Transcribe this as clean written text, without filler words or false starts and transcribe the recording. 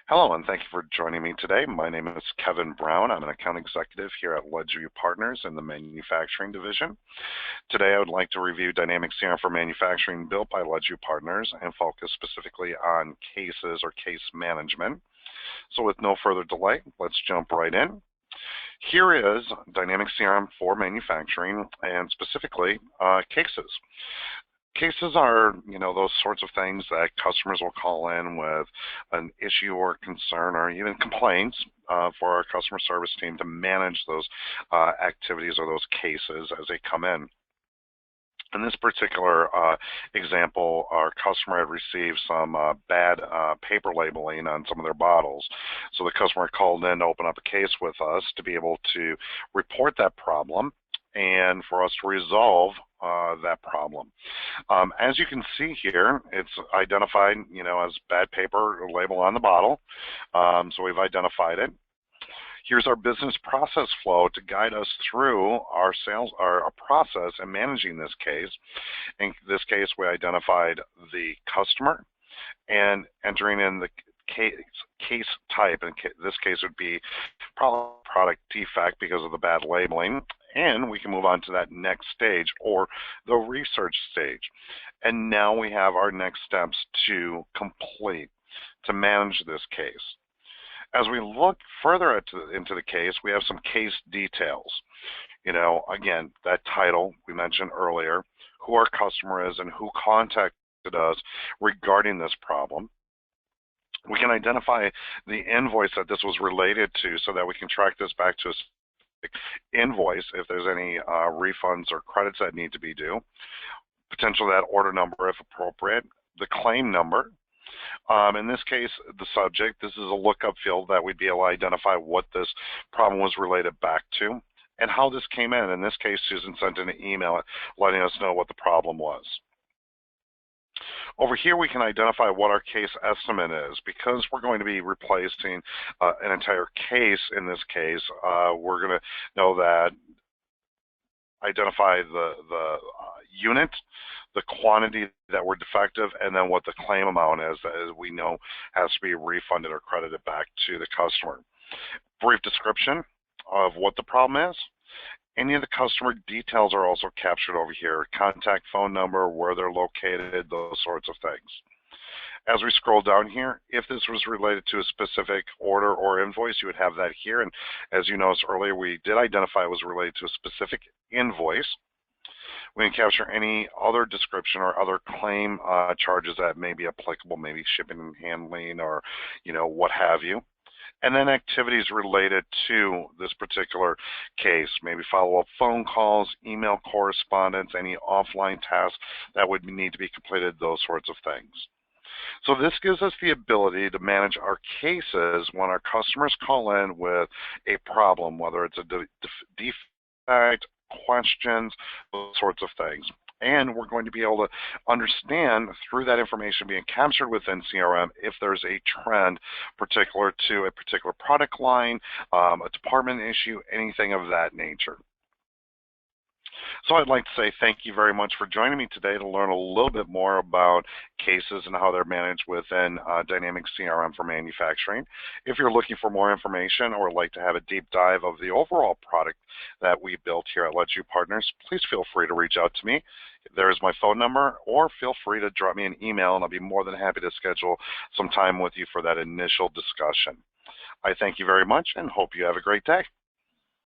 Hello, and thank you for joining me today. My name is Kevin Brown. I'm an account executive here at Ledgeview Partners in the manufacturing division. Today, I would like to review Dynamic CRM for Manufacturing built by Ledgeview Partners and focus specifically on cases or case management. So with no further delay, let's jump right in. Here is Dynamic CRM for Manufacturing and specifically cases. Cases are, those sorts of things that customers will call in with an issue or concern or even complaints for our customer service team to manage those activities or those cases as they come in. In this particular example, our customer had received some bad paper labeling on some of their bottles. So the customer called in to open up a case with us to be able to report that problem and for us to resolve that problem. As you can see here, it's identified, as bad paper label on the bottle. So we've identified it. Here's our business process flow to guide us through our process in managing this case. In this case, we identified the customer and entering in the case type. In this case would be product defect because of the bad labeling. And we can move on to that next stage or the research stage. And now we have our next steps to complete to manage this case. As we look further into the case, we have some case details. Again, that title we mentioned earlier, who our customer is and who contacted us regarding this problem. We can identify the invoice that this was related to so that we can track this back to a invoice if there's any refunds or credits that need to be due, potentially that order number if appropriate, the claim number. In this case, the subject, this is a lookup field that we'd be able to identify what this problem was related back to and how this came in. In this case, Susan sent in an email letting us know what the problem was. Over here, we can identify what our case estimate is. Because we're going to be replacing an entire case in this case, we're going to know that, identify the unit, the quantity that were defective, and then what the claim amount is that we know has to be refunded or credited back to the customer. Brief description of what the problem is. Any of the customer details are also captured over here, contact phone number, where they're located, those sorts of things. As we scroll down here, if this was related to a specific order or invoice, you would have that here. And as you noticed earlier, we did identify it was related to a specific invoice. We can capture any other description or other claim charges that may be applicable, maybe shipping and handling or, what have you. And then activities related to this particular case, maybe follow-up phone calls, email correspondence, any offline tasks that would need to be completed, those sorts of things. So this gives us the ability to manage our cases when our customers call in with a problem, whether it's a defect, questions, those sorts of things. And we're going to be able to understand through that information being captured within CRM if there's a trend particular to a particular product line, a department issue, anything of that nature. So I'd like to say thank you very much for joining me today to learn a little bit more about cases and how they're managed within Dynamic CRM for Manufacturing. If you're looking for more information or would like to have a deep dive of the overall product that we built here at Ledgeview Partners, please feel free to reach out to me. There's my phone number, or feel free to drop me an email and I'll be more than happy to schedule some time with you for that initial discussion. I thank you very much and hope you have a great day.